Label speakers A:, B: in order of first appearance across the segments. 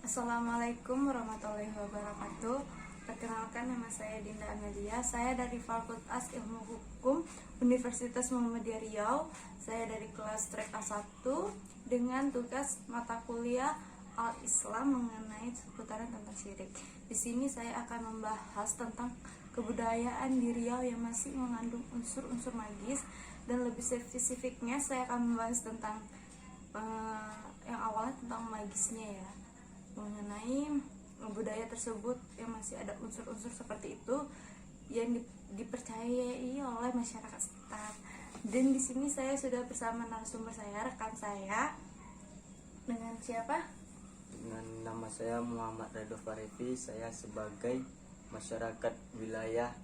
A: Assalamualaikum warahmatullahi wabarakatuh. Perkenalkan, nama saya Dinda Amelia. Saya dari Fakultas Ilmu Hukum Universitas Muhammadiyah Riau. Saya dari kelas Trek A1 dengan tugas mata kuliah Al-Islam mengenai seputaran tentang syirik. Di sini saya akan membahas tentang kebudayaan di Riau yang masih mengandung unsur-unsur magis, dan lebih spesifiknya saya akan membahas tentang yang awalnya tentang magisnya ya, mengenai budaya tersebut yang masih ada unsur-unsur seperti itu yang dipercayai oleh masyarakat sekitar. Dan di sini saya sudah bersama narasumber saya, rekan saya, dengan siapa?
B: Dengan nama saya Muhammad Redo Farevi. Saya sebagai masyarakat wilayah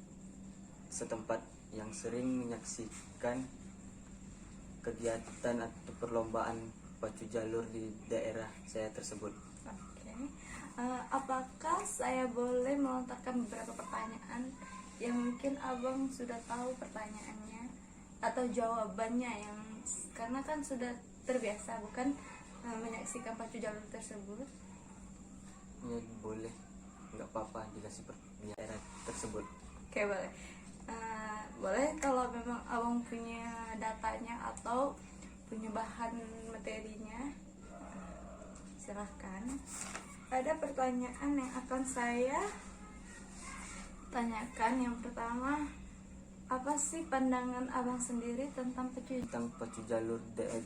B: setempat yang sering menyaksikan kegiatan atau perlombaan pacu jalur di daerah saya tersebut.
A: Oke. Apakah saya boleh melontarkan beberapa pertanyaan yang mungkin abang sudah tahu pertanyaannya atau jawabannya, yang karena kan sudah terbiasa bukan menyaksikan pacu jalur tersebut?
B: Ya boleh, nggak apa-apa dikasih daerah tersebut.
A: Oke, boleh. Boleh kalau memang abang punya datanya atau punya bahan materinya, silahkan. Ada pertanyaan yang akan saya tanyakan. Yang pertama, apa sih pandangan abang sendiri tentang
B: Pacu jalur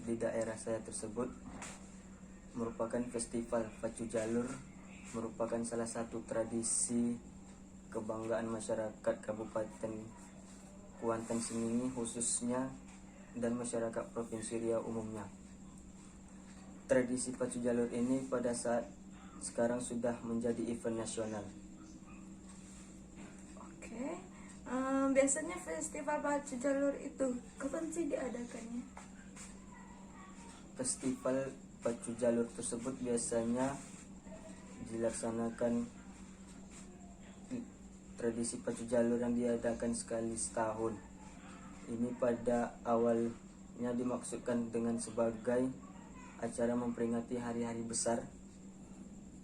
B: di daerah saya tersebut merupakan festival pacu jalur, merupakan salah satu tradisi kebanggaan masyarakat Kabupaten Kuantan Sengingi khususnya dan masyarakat Provinsi Riau umumnya. Tradisi pacu jalur ini pada saat sekarang sudah menjadi event nasional.
A: Oke. Biasanya festival pacu jalur itu kapan sih diadakannya?
B: Festival pacu jalur tersebut biasanya dilaksanakan, tradisi pacu jalur yang diadakan sekali setahun. Ini pada awalnya dimaksudkan dengan sebagai acara memperingati hari-hari besar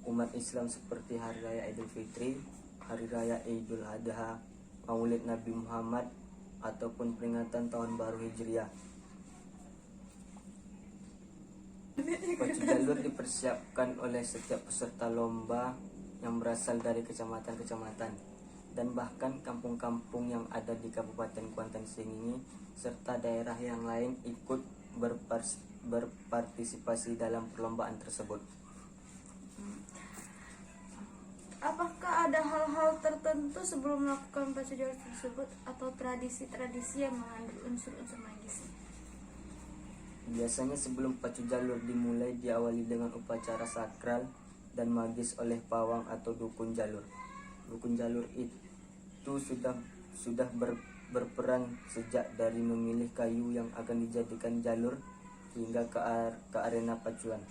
B: umat Islam seperti Hari Raya Idul Fitri, Hari Raya Idul Adha, Maulid Nabi Muhammad, ataupun peringatan Tahun Baru Hijriah. Pacu jalur dipersiapkan oleh setiap peserta lomba yang berasal dari kecamatan-kecamatan dan bahkan kampung-kampung yang ada di Kabupaten Kuantan Sengingi serta daerah yang lain ikut berpartisipasi dalam perlombaan tersebut.
A: Apakah ada hal-hal tertentu sebelum melakukan pacu jalur tersebut atau tradisi-tradisi yang mengandung unsur-unsur magis?
B: Biasanya sebelum pacu jalur dimulai diawali dengan upacara sakral dan magis oleh pawang atau dukun jalur. Dukun jalur itu sudah berperan sejak dari memilih kayu yang akan dijadikan jalur hingga ke arena pacuan.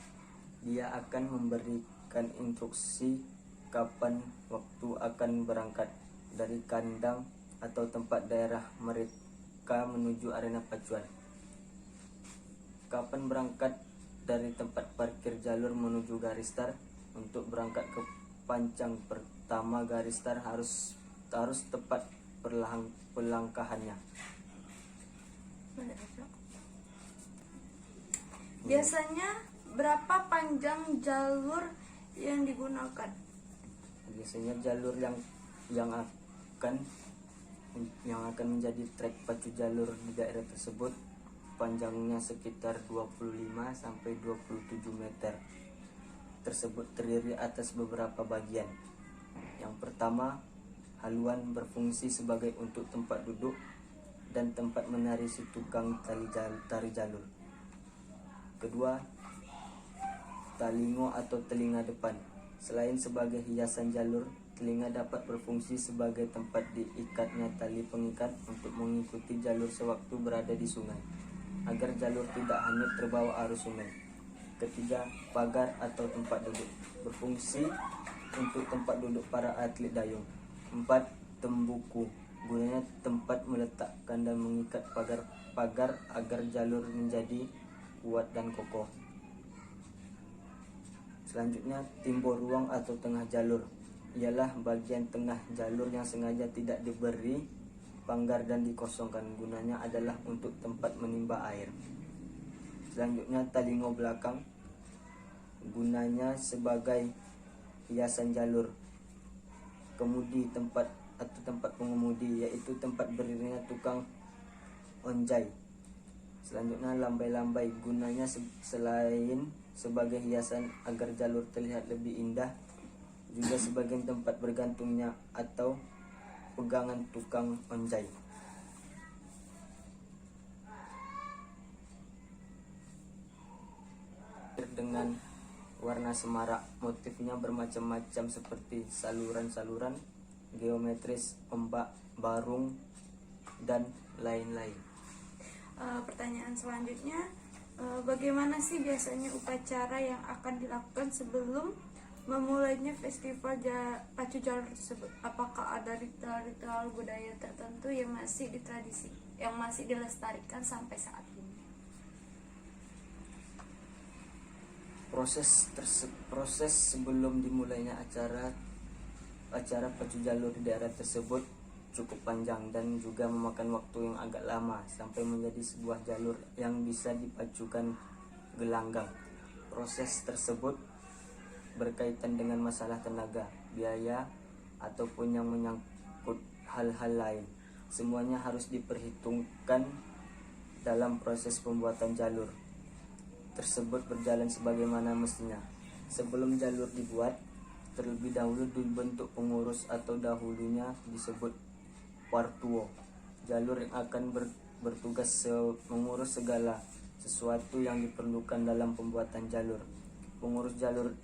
B: Dia akan memberikan instruksi kapan waktu akan berangkat dari kandang atau tempat daerah mereka menuju arena pacuan. Kapan berangkat dari tempat parkir jalur menuju garis start. Untuk berangkat ke pancang pertama garis start harus tepat pelangkahannya.
A: Biasanya berapa panjang jalur yang digunakan?
B: Biasanya jalur yang akan menjadi trek pacu jalur di daerah tersebut panjangnya sekitar 25 sampai 27 meter. Tersebut terdiri atas beberapa bagian. Yang pertama, haluan berfungsi sebagai untuk tempat duduk dan tempat menari si tukang tari jalur. Kedua, talingo atau telinga depan. Selain sebagai hiasan jalur, telinga dapat berfungsi sebagai tempat diikatnya tali pengikat untuk mengikuti jalur sewaktu berada di sungai, agar jalur tidak hanyut terbawa arus sungai. Ketiga, pagar atau tempat duduk. Berfungsi untuk tempat duduk para atlet dayung. 4. Tembuku. Gunanya tempat meletakkan dan mengikat pagar agar jalur menjadi kuat dan kokoh. Selanjutnya, timbul ruang atau tengah jalur ialah bagian tengah jalur yang sengaja tidak diberi pagar dan dikosongkan. Gunanya adalah untuk tempat menimba air. Selanjutnya, talingo belakang gunanya sebagai hiasan jalur. Kemudi tempat atau tempat pengemudi, yaitu tempat berdirinya tukang onjai. Selanjutnya, lambai-lambai gunanya selain sebagai hiasan agar jalur terlihat lebih indah, juga sebagai tempat bergantungnya atau pegangan tukang onjai. Dengan warna semarak, motifnya bermacam-macam seperti saluran-saluran geometris, ombak, barung, dan lain-lain.
A: Pertanyaan selanjutnya, bagaimana sih biasanya upacara yang akan dilakukan sebelum memulainya festival pacu jalur tersebut? Apakah ada ritual-ritual budaya tertentu yang masih dilestarikan sampai saat ini?
B: Proses sebelum dimulainya acara pacu jalur di daerah tersebut cukup panjang dan juga memakan waktu yang agak lama sampai menjadi sebuah jalur yang bisa dipacukan gelanggang. Proses tersebut berkaitan dengan masalah tenaga, biaya, ataupun yang menyangkut hal-hal lain. Semuanya harus diperhitungkan dalam proses pembuatan jalur tersebut berjalan sebagaimana mestinya. Sebelum jalur dibuat, terlebih dahulu dibentuk pengurus atau dahulunya disebut wartuo. Jalur yang akan bertugas mengurus segala sesuatu yang diperlukan dalam pembuatan jalur. Pengurus jalur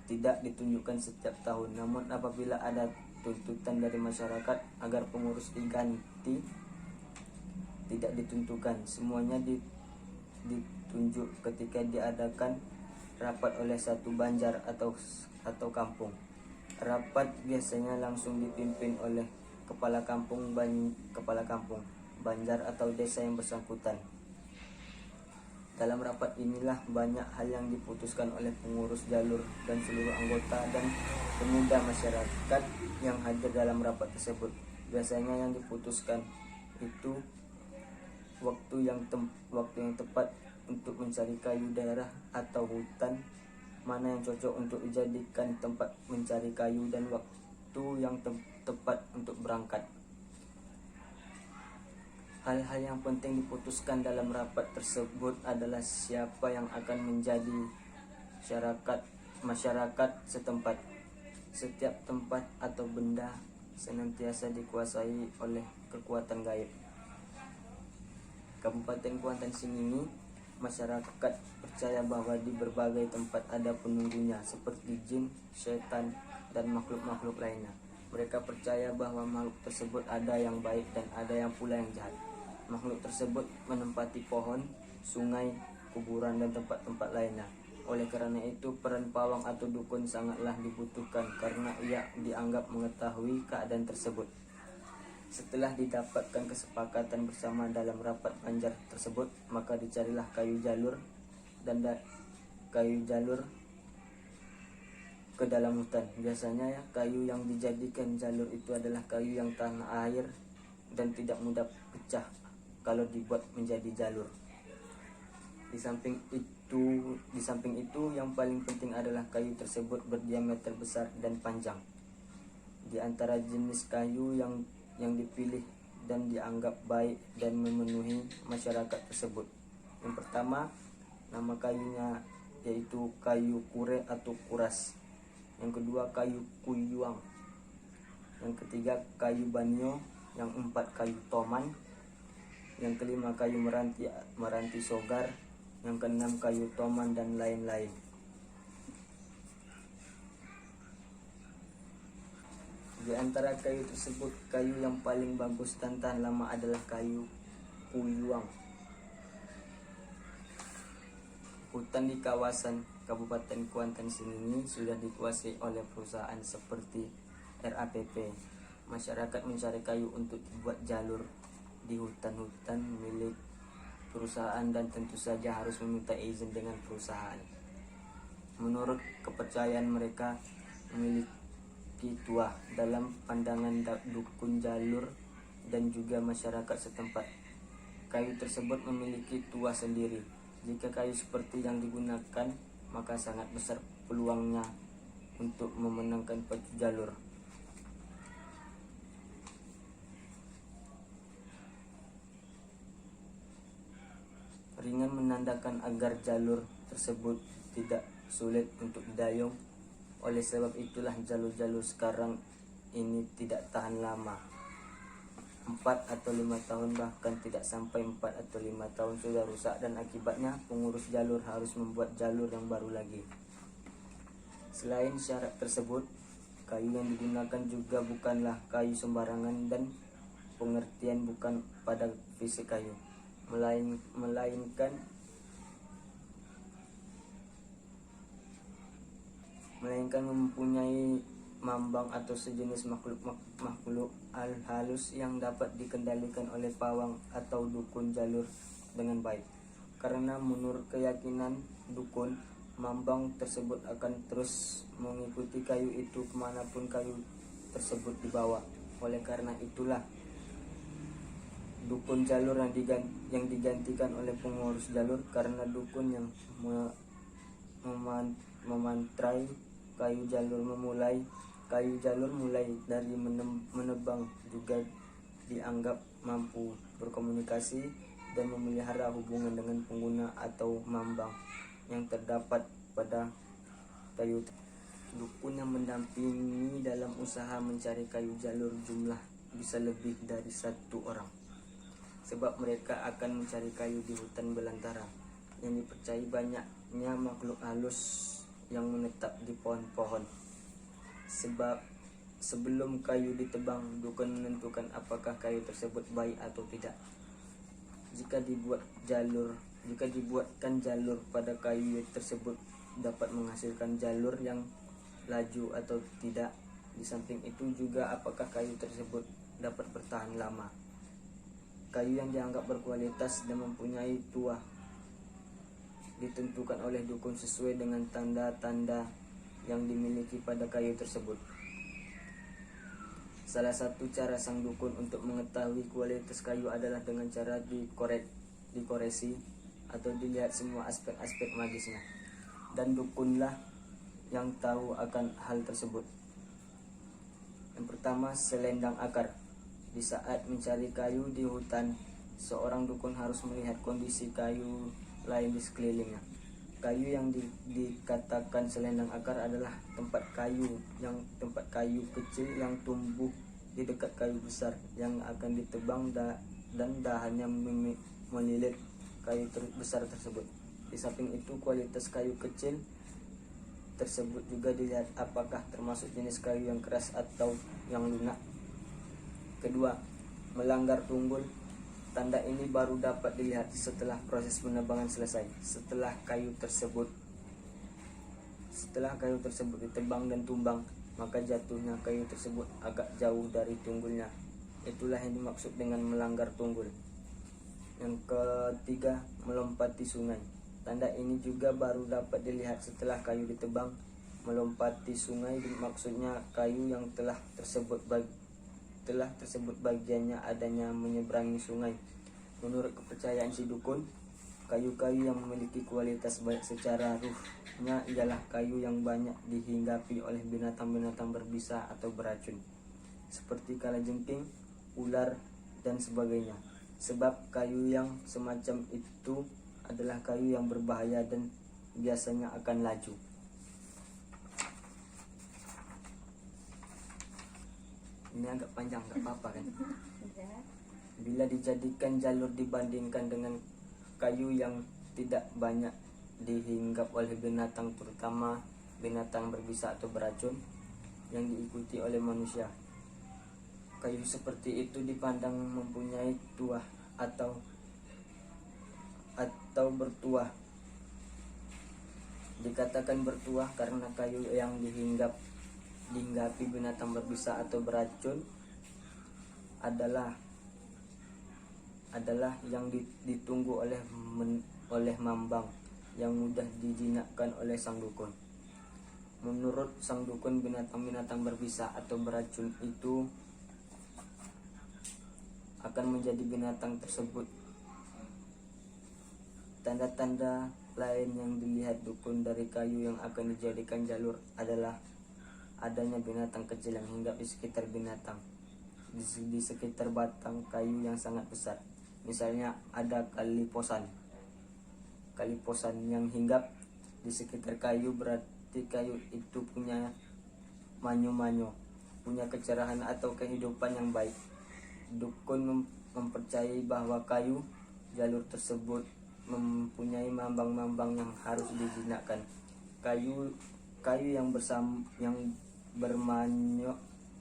B: tidak ditunjukkan setiap tahun, namun apabila ada tuntutan dari masyarakat agar pengurus diganti, tidak ditentukan. Semuanya ditunjuk ketika diadakan rapat oleh satu banjar atau kampung. Rapat biasanya langsung dipimpin oleh kepala kampung, banjar atau desa yang bersangkutan. Dalam rapat inilah banyak hal yang diputuskan oleh pengurus jalur dan seluruh anggota dan pemuda masyarakat yang hadir dalam rapat tersebut. Biasanya yang diputuskan itu waktu yang tepat untuk mencari kayu daerah atau hutan, mana yang cocok untuk dijadikan tempat mencari kayu, dan waktu yang tepat untuk berangkat. Hal-hal yang penting diputuskan dalam rapat tersebut adalah siapa yang akan menjadi masyarakat setempat. Setiap tempat atau benda senantiasa dikuasai oleh kekuatan gaib. Kabupaten Kuantan Sengingi, masyarakat percaya bahwa di berbagai tempat ada penunggunya seperti jin, setan, dan makhluk-makhluk lainnya. Mereka percaya bahwa makhluk tersebut ada yang baik dan ada yang pula yang jahat. Makhluk tersebut menempati pohon, sungai, kuburan, dan tempat-tempat lainnya. Oleh karena itu, peran pawang atau dukun sangatlah dibutuhkan karena ia dianggap mengetahui keadaan tersebut. Setelah didapatkan kesepakatan bersama dalam rapat banjar tersebut, maka dicarilah kayu jalur ke dalam hutan. Biasanya kayu yang dijadikan jalur itu adalah kayu yang tahan air dan tidak mudah pecah kalau dibuat menjadi jalur. Di samping itu yang paling penting adalah kayu tersebut berdiameter besar dan panjang. Di antara jenis kayu yang dipilih dan dianggap baik dan memenuhi masyarakat tersebut, yang pertama, nama kayunya yaitu kayu kure atau kuras. Yang kedua, kayu kuyuang. Yang ketiga, kayu banyo. Yang empat, kayu toman. Yang kelima, kayu meranti sogar. Yang keenam, kayu toman, dan lain-lain. Di antara kayu tersebut, kayu yang paling bagus dan tahan lama adalah kayu kuyuang. Hutan di kawasan Kabupaten Kuantan Sengingi sudah dikuasai oleh perusahaan seperti RAPP. Masyarakat mencari kayu untuk dibuat jalur di hutan-hutan milik perusahaan dan tentu saja harus meminta izin dengan perusahaan. Menurut kepercayaan mereka memiliki tuah dalam pandangan dukun jalur dan juga masyarakat setempat. Kayu tersebut memiliki tuah sendiri. Jika kayu seperti yang digunakan, maka sangat besar peluangnya untuk memenangkan pacu jalur. Ringan menandakan agar jalur tersebut tidak sulit untuk didayung. Oleh sebab itulah jalur-jalur sekarang ini tidak tahan lama. 4 atau 5 tahun, bahkan tidak sampai 4 atau 5 tahun sudah rusak, dan akibatnya pengurus jalur harus membuat jalur yang baru lagi. Selain syarat tersebut, kayu yang digunakan juga bukanlah kayu sembarangan, dan pengertian bukan pada fisik kayu, melainkan mempunyai mambang atau sejenis makhluk halus yang dapat dikendalikan oleh pawang atau dukun jalur dengan baik. Karena menurut keyakinan dukun, mambang tersebut akan terus mengikuti kayu itu kemanapun kayu tersebut dibawa. Oleh karena itulah dukun jalur yang digantikan oleh pengurus jalur, karena dukun yang memantrai kayu jalur mulai dari menebang juga dianggap mampu berkomunikasi dan memelihara hubungan dengan pengguna atau mambang yang terdapat pada kayu. Dukun yang mendampingi dalam usaha mencari kayu jalur jumlah bisa lebih dari 1 orang, sebab mereka akan mencari kayu di hutan belantara yang dipercayai banyaknya makhluk halus yang menetap di pohon-pohon. Sebelum kayu ditebang, dukun menentukan apakah kayu tersebut baik atau tidak. Jika dibuatkan jalur pada kayu tersebut dapat menghasilkan jalur yang laju atau tidak. Di samping itu juga apakah kayu tersebut dapat bertahan lama. Kayu yang dianggap berkualitas dan mempunyai tuah ditentukan oleh dukun sesuai dengan tanda-tanda yang dimiliki pada kayu tersebut. Salah satu cara sang dukun untuk mengetahui kualitas kayu adalah dengan cara dikoresi atau dilihat semua aspek-aspek magisnya, dan dukunlah yang tahu akan hal tersebut. Yang pertama, selendang akar. Di saat mencari kayu di hutan, seorang dukun harus melihat kondisi kayu lain di sekelilingnya. Kayu yang dikatakan selendang akar adalah tempat kayu kecil yang tumbuh di dekat kayu besar yang akan ditebang dan dahannya melilit kayu besar tersebut. Di samping itu, kualitas kayu kecil tersebut juga dilihat apakah termasuk jenis kayu yang keras atau yang lunak. Kedua, melanggar tunggul. Tanda ini baru dapat dilihat setelah proses penebangan selesai. Setelah kayu tersebut ditebang dan tumbang, maka jatuhnya kayu tersebut agak jauh dari tunggulnya. Itulah yang dimaksud dengan melanggar tunggul. Yang ketiga, melompati sungai. Tanda ini juga baru dapat dilihat setelah kayu ditebang. Melompati sungai maksudnya kayu yang telah tersebut bagiannya adanya menyeberangi sungai. Menurut kepercayaan si dukun, kayu-kayu yang memiliki kualitas baik secara ruhnya ialah kayu yang banyak dihinggapi oleh binatang-binatang berbisa atau beracun, seperti kalajengking, ular, dan sebagainya. Sebab kayu yang semacam itu adalah kayu yang berbahaya dan biasanya akan laju. Ini agak panjang, gak apa-apa kan? Bila dijadikan jalur dibandingkan dengan kayu yang tidak banyak dihinggap oleh binatang, terutama binatang berbisa atau beracun yang diikuti oleh manusia, kayu seperti itu dipandang mempunyai tuah atau bertuah. Dikatakan bertuah karena kayu yang dihinggapi binatang berbisa atau beracun adalah yang ditunggu oleh mambang yang mudah dijinakkan oleh sang dukun. Menurut sang dukun, binatang-binatang berbisa atau beracun itu akan menjadi binatang tersebut. Tanda-tanda lain yang dilihat dukun dari kayu yang akan dijadikan jalur adalah adanya binatang kecil yang hinggap di sekitar binatang, di sekitar batang kayu yang sangat besar. Misalnya ada kaliposan yang hinggap di sekitar kayu, berarti kayu itu punya manyo-manyo, punya kecerahan atau kehidupan yang baik. Dukun mempercayai bahwa kayu jalur tersebut mempunyai mambang-mambang yang harus dijinakkan. Kayu yang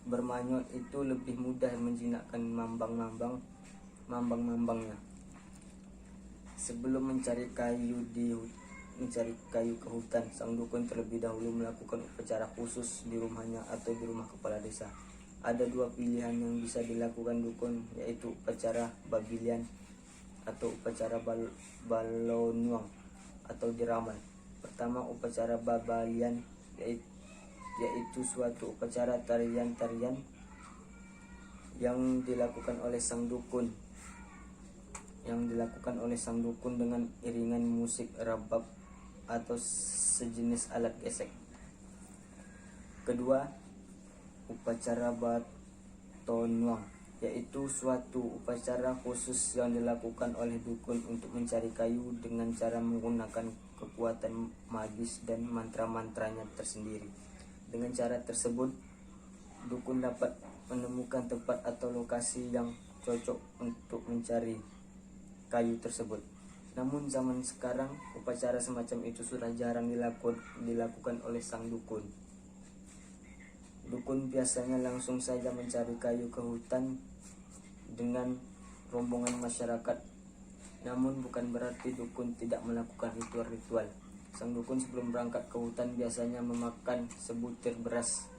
B: bermanyo itu lebih mudah menjinakkan mambang-mambangnya. Sebelum mencari kayu ke hutan, sang dukun terlebih dahulu melakukan upacara khusus di rumahnya atau di rumah kepala desa. Ada dua pilihan yang bisa dilakukan dukun, yaitu upacara Babilian atau upacara Balonuang atau diramal. Pertama, upacara Babalian yaitu suatu upacara tarian-tarian yang dilakukan oleh sang dukun dengan iringan musik rabab atau sejenis alat gesek. Kedua, upacara Batonuang yaitu suatu upacara khusus yang dilakukan oleh dukun untuk mencari kayu dengan cara menggunakan kekuatan magis dan mantra-mantranya tersendiri. Dengan cara tersebut, dukun dapat menemukan tempat atau lokasi yang cocok untuk mencari kayu tersebut. Namun zaman sekarang, upacara semacam itu sudah jarang dilakukan oleh sang dukun. Dukun biasanya langsung saja mencari kayu ke hutan dengan rombongan masyarakat. Namun bukan berarti dukun tidak melakukan ritual-ritual. Sang dukun sebelum berangkat ke hutan biasanya memakan sebutir beras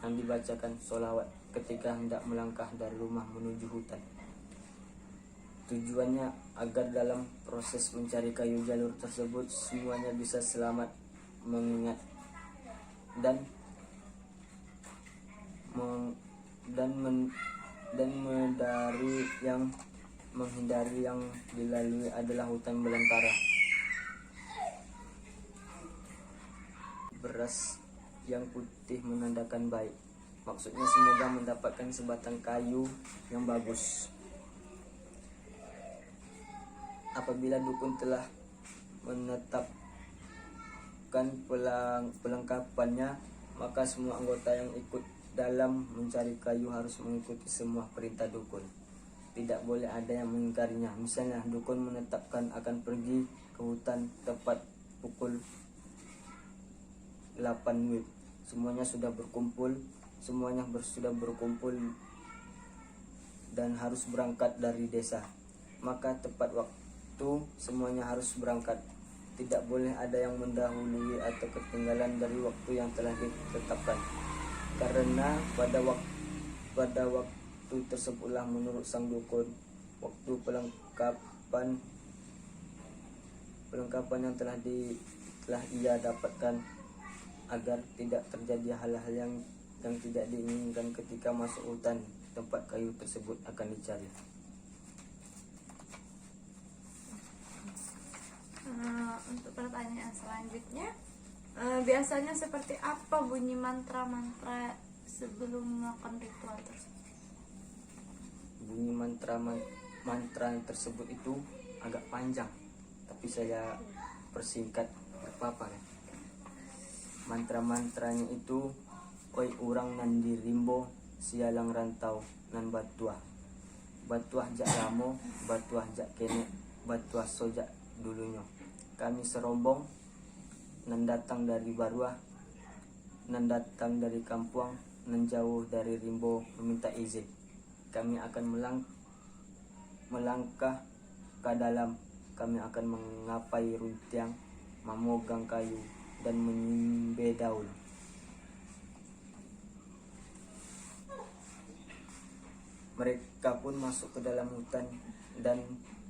B: yang dibacakan sholawat ketika hendak melangkah dari rumah menuju hutan. Tujuannya agar dalam proses mencari kayu jalur tersebut semuanya bisa selamat, mengingat dan menghindari yang dilalui adalah hutan belantara. Beras yang putih menandakan baik. Maksudnya semoga mendapatkan sebatang kayu yang bagus. Apabila dukun telah menetapkan perlengkapannya, maka semua anggota yang ikut dalam mencari kayu harus mengikuti semua perintah dukun. Tidak boleh ada yang mengingkarinya. Misalnya dukun menetapkan akan pergi ke hutan tepat pukul 8 WIB. Semuanya sudah berkumpul dan harus berangkat dari desa. Maka tepat waktu semuanya harus berangkat. Tidak boleh ada yang mendahului atau ketinggalan dari waktu yang telah ditetapkan. Karena pada waktu tersebutlah menurut sang dukun waktu perlengkapan yang telah ia dapatkan, agar tidak terjadi hal-hal yang tidak diinginkan ketika masuk hutan tempat kayu tersebut akan dicari.
A: Untuk pertanyaan selanjutnya, biasanya seperti apa bunyi mantra-mantra sebelum melakukan ritual tersebut?
B: Bunyi mantra tersebut itu agak panjang, tapi saya persingkat berpapa ya. Mantra-mantranya itu oi urang nan dirimbo sialang rantau nan batuah jak lamo batuah jak kene batuah sojak dulunya. Kami serombong nan datang dari Baruah, nan datang dari Kampuang, nan jauh dari Rimbo meminta izin. Kami akan melangkah ke dalam. Kami akan mengapai runtiang, memegang kayu, dan menyimbe daun. Mereka pun masuk ke dalam hutan, dan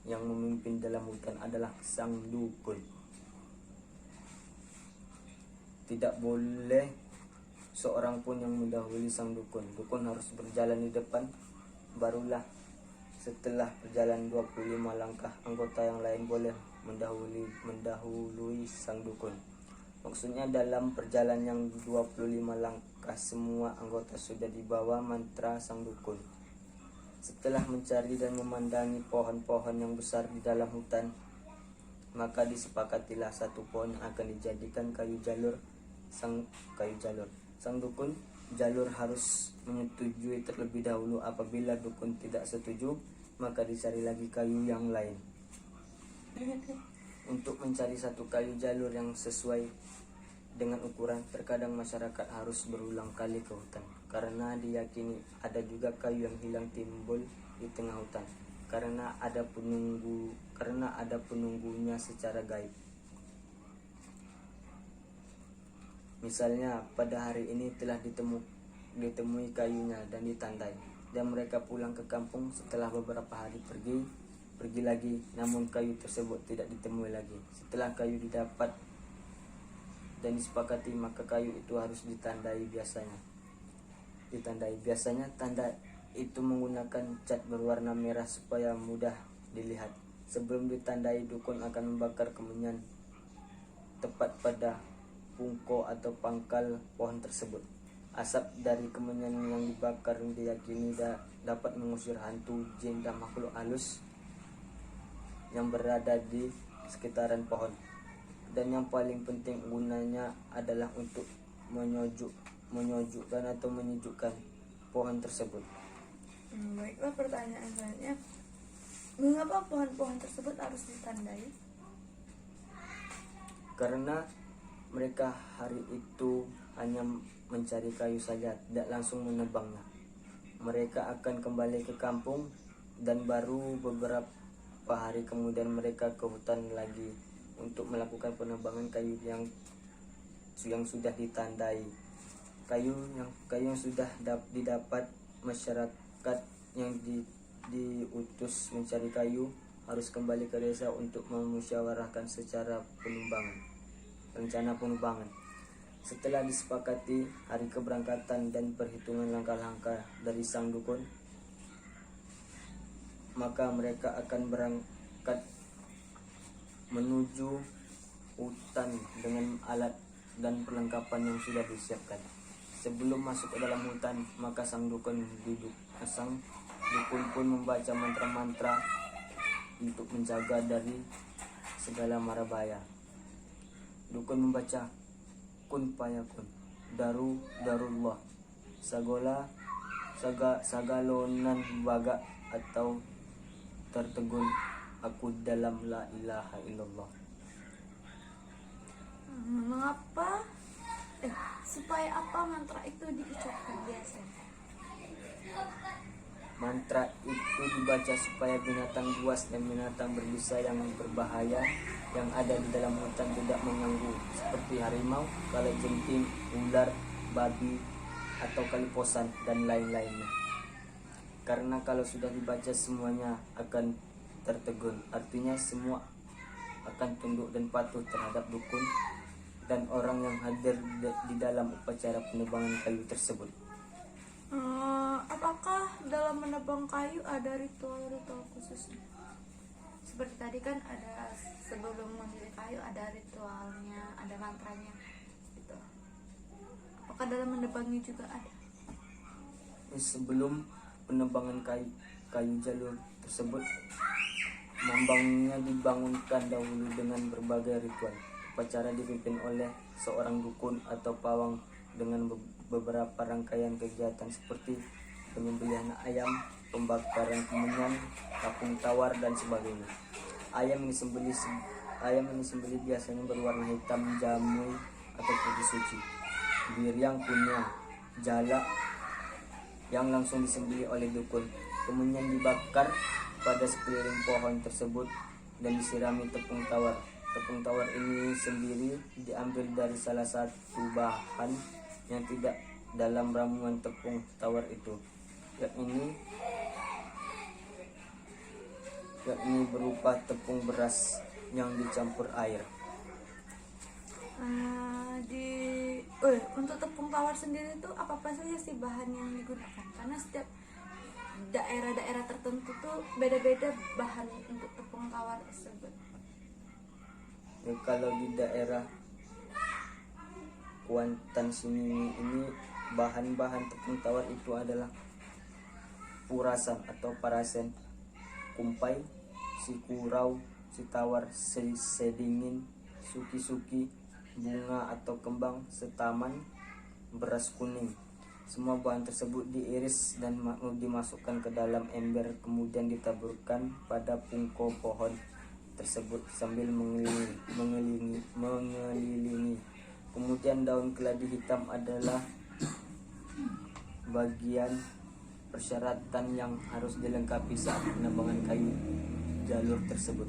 B: yang memimpin dalam hutan adalah sang dukun. Tidak boleh seorang pun yang mendahului sang dukun. Dukun harus berjalan di depan, barulah setelah berjalan 25 langkah anggota yang lain boleh mendahului sang dukun. Maksudnya dalam perjalanan yang 25 langkah semua anggota sudah dibawa mantra sang dukun. Setelah mencari dan memandangi pohon-pohon yang besar di dalam hutan, maka disepakatilah satu pohon yang akan dijadikan kayu jalur. Sang dukun jalur harus menyetujui terlebih dahulu. Apabila dukun tidak setuju, maka dicari lagi kayu yang lain. Untuk mencari satu kayu jalur yang sesuai dengan ukuran, terkadang masyarakat harus berulang kali ke hutan, karena diyakini ada juga kayu yang hilang timbul di tengah hutan karena ada penunggunya secara gaib. Misalnya pada hari ini telah ditemui kayunya dan ditandai, dan mereka pulang ke kampung. Setelah beberapa hari pergi lagi, namun kayu tersebut tidak ditemui lagi. Setelah kayu didapat dan disepakati, maka kayu itu harus ditandai. Biasanya tanda itu menggunakan cat berwarna merah supaya mudah dilihat. Sebelum ditandai, dukun akan membakar kemenyan tepat pada pungko atau pangkal pohon tersebut. Asap dari kemenyan yang dibakar diyakini dapat mengusir hantu, jin, dan makhluk halus yang berada di sekitaran pohon. Dan yang paling penting gunanya adalah untuk menyejukkan atau menyejukkan pohon tersebut.
A: Baiklah, pertanyaan selanjutnya, mengapa pohon-pohon tersebut harus ditandai?
B: Karena mereka hari itu hanya mencari kayu saja, tidak langsung menebangnya. Mereka akan kembali ke kampung dan baru beberapa hari kemudian mereka ke hutan lagi untuk melakukan penebangan kayu yang sudah ditandai. Kayu yang sudah didapat, masyarakat yang diutus mencari kayu harus kembali ke desa untuk memusyawarahkan rencana penebangan. Setelah disepakati hari keberangkatan dan perhitungan langkah-langkah dari sang dukun, maka mereka akan berangkat menuju hutan dengan alat dan perlengkapan yang sudah disiapkan. Sebelum masuk ke dalam hutan, maka sang dukun pun membaca mantra-mantra untuk menjaga dari segala mara bahaya. Dukun membaca kun payakun, darullah, sagalonan baga atau tertegun aku dalam la ilaha illallah.
A: Mengapa? Supaya apa mantra itu diucapkan biasanya?
B: Mantra itu dibaca supaya binatang buas dan binatang berbisa yang berbahaya yang ada di dalam hutan tidak mengganggu, seperti harimau, kalajengking, ular, babi, atau kaliposan, dan lain-lainnya. Karena kalau sudah dibaca semuanya akan tertegun, artinya semua akan tunduk dan patuh terhadap dukun dan orang yang hadir di dalam upacara penebangan kayu tersebut.
A: Apakah dalam menebang kayu ada ritual-ritual khususnya? Seperti tadi kan ada sebelum memilih kayu ada ritualnya, ada mantranya gitu. Apakah dalam menebangnya juga ada?
B: Sebelum penebangan kayu jalur tersebut, mambangnya dibangunkan dahulu dengan berbagai ritual. Upacara dipimpin oleh seorang dukun atau pawang dengan beberapa rangkaian kegiatan seperti penyembelihan ayam, pembakaran kemenyan, kapung tawar, dan sebagainya. Ayam yang disembelih biasanya berwarna hitam jamui atau putih suci, biriang kuning, jala yang langsung disembelih oleh dukun. Kemenyan dibakar pada sekeliling pohon tersebut dan disirami tepung tawar. Tepung tawar ini sendiri diambil dari salah satu bahan yang tidak dalam ramuan tepung tawar itu, yakni berupa tepung beras yang dicampur air.
A: Di untuk tepung tawar sendiri itu apa saja sih bahan yang digunakan? Karena setiap daerah-daerah tertentu tuh beda-beda bahan untuk tepung tawar tersebut.
B: Ya, kalau di daerah Kuantan sini ini bahan-bahan tepung tawar itu adalah purasan atau parasen, kumpai, si kurau, si tawar, sedingin, suki-suki, bunga atau kembang, setaman, beras kuning. Semua bahan tersebut diiris dan dimasukkan ke dalam ember, kemudian ditaburkan pada pungko pohon tersebut sambil mengelilingi. Kemudian daun keladi hitam adalah bagian persyaratan yang harus dilengkapi saat penebangan kayu jalur tersebut.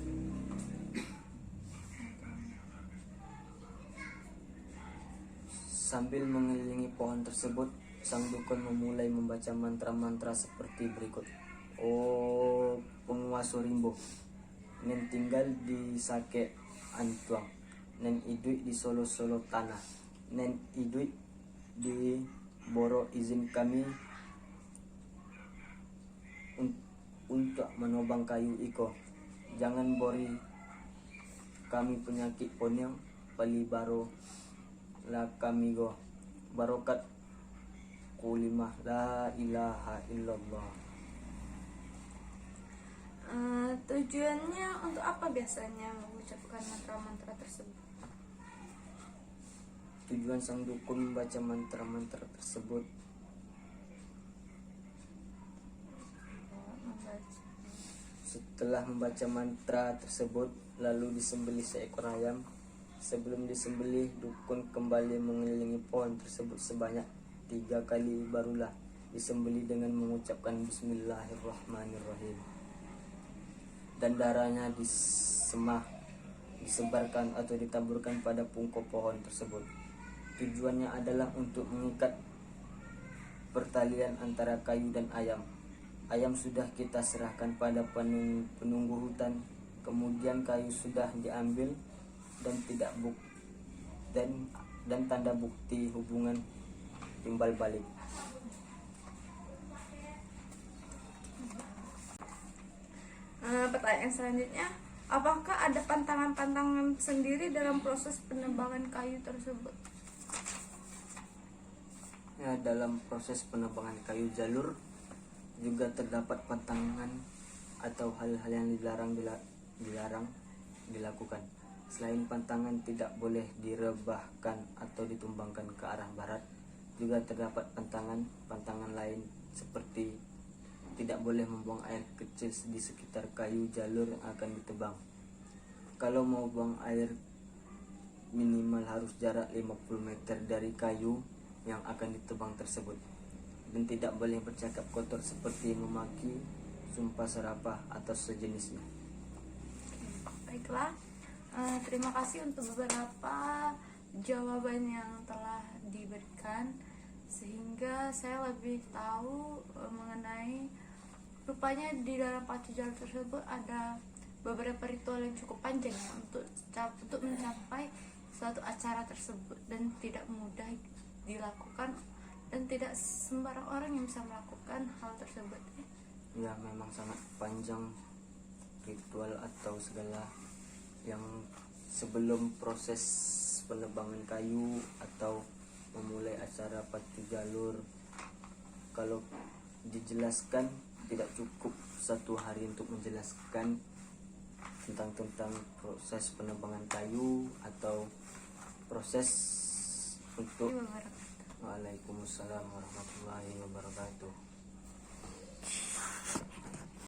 B: Sambil mengelilingi pohon tersebut, sang dukun memulai membaca mantra-mantra seperti berikut. Oh penguasa rimbo, nen tinggal di Sake Antuang, nen idui di Solo tanah, nen idui di Boro izin kami untuk menobang kayu iko. Jangan bori kami penyakit ponyang palibaro la kami go barokat kulimah la ilaha illallah.
A: Tujuannya untuk apa biasanya mengucapkan mantra-mantra tersebut?
B: Tujuan sang dukun membaca mantra-mantra tersebut setelah membaca mantra tersebut lalu disembelih seekor ayam. Sebelum disembelih, dukun kembali mengelilingi pohon tersebut sebanyak 3 kali, barulah disembelih dengan mengucapkan Bismillahirrahmanirrahim. Dan darahnya disebarkan atau ditaburkan pada pungko pohon tersebut. Tujuannya adalah untuk mengikat pertalian antara kayu dan ayam. Ayam sudah kita serahkan pada penunggu hutan, kemudian kayu sudah diambil dan dan tanda bukti hubungan timbal balik.
A: Pertanyaan selanjutnya, apakah ada pantangan-pantangan sendiri dalam proses penebangan kayu tersebut?
B: Ya, dalam proses penebangan kayu jalur juga terdapat pantangan atau hal-hal yang dilarang dilakukan. Selain pantangan tidak boleh direbahkan atau ditumbangkan ke arah barat, juga terdapat pantangan lain seperti tidak boleh membuang air kecil di sekitar kayu jalur yang akan ditebang. Kalau mau buang air, minimal harus jarak 50 meter dari kayu yang akan ditebang tersebut. Dan tidak boleh bercakap kotor seperti memaki, sumpah serapah atau sejenisnya.
A: Baiklah, terima kasih untuk beberapa jawaban yang telah diberikan, sehingga saya lebih tahu mengenai rupanya di dalam pacu jalur tersebut ada beberapa ritual yang cukup panjang ya, untuk mencapai suatu acara tersebut, dan tidak mudah dilakukan dan tidak sembarang orang yang bisa melakukan hal tersebut.
B: Ya, memang sangat panjang ritual atau segala yang sebelum proses penebangan kayu atau memulai acara pacu jalur. Kalau dijelaskan tidak cukup 1 hari untuk menjelaskan tentang proses penebangan kayu atau proses untuk. Waalaikumsalam warahmatullahi wabarakatuh.